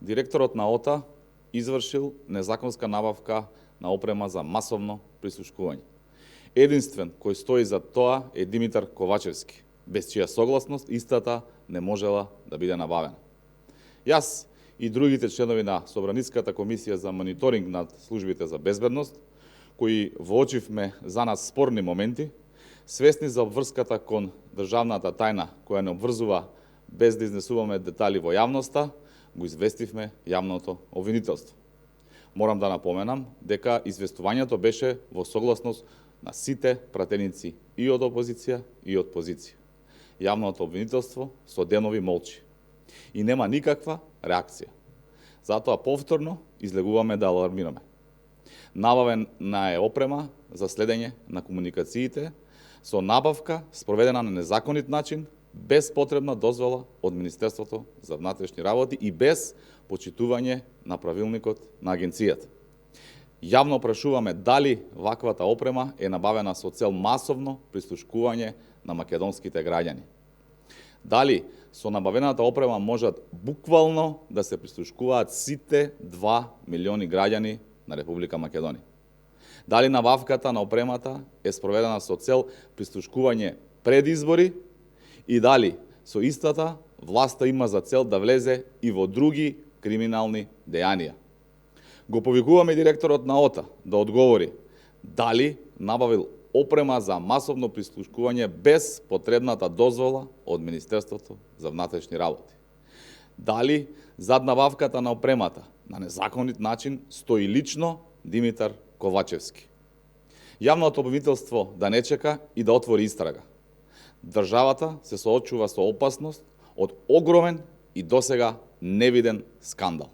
директорот на ОТА извршил незаконска набавка на опрема за масовно прислушкување. Единствен кој стои за тоа е Димитар Ковачевски, без чија согласност истата не можела да биде набавена. Јас и другите членови на Собраниската комисија за мониторинг над службите за безбедност, кои воочивме за нас спорни моменти, свесни за обврската кон државната тајна, која не обврзува без да изнесуваме детали во јавноста, го известивме јавното обвинителство. Морам да напоменам дека известувањето беше во согласност на сите пратеници и од опозиција и од позиција. Јавното обвинителство со денови молчи и нема никаква реакција. Затоа повторно излегуваме да алармираме. Набавена е опрема за следење на комуникациите со набавка спроведена на незаконит начин, без потребна дозвола од Министерството за внатрешни работи и без почитување на правилникот на агенцијата. Јавно прашуваме дали ваквата опрема е набавена со цел масовно прислушкување на македонските граѓани. Дали со набавената опрема можат буквално да се прислушкуваат сите 2 милиони граѓани на Република Македонија. Дали набавката на опремата е спроведена со цел прислушкување пред избори и дали со истата власта има за цел да влезе и во други криминални дејанија. Го повикуваме директорот на ОТА да одговори дали набавил опрема за масовно прислушкување без потребната дозвола од Министерството за внатрешни работи. Дали зад набавката на опремата на незаконит начин стои лично Димитар Ковачевски. Јавното обвинителство да не чека и да отвори истрага. Државата се соочува со опасност од огромен и досега невиден скандал.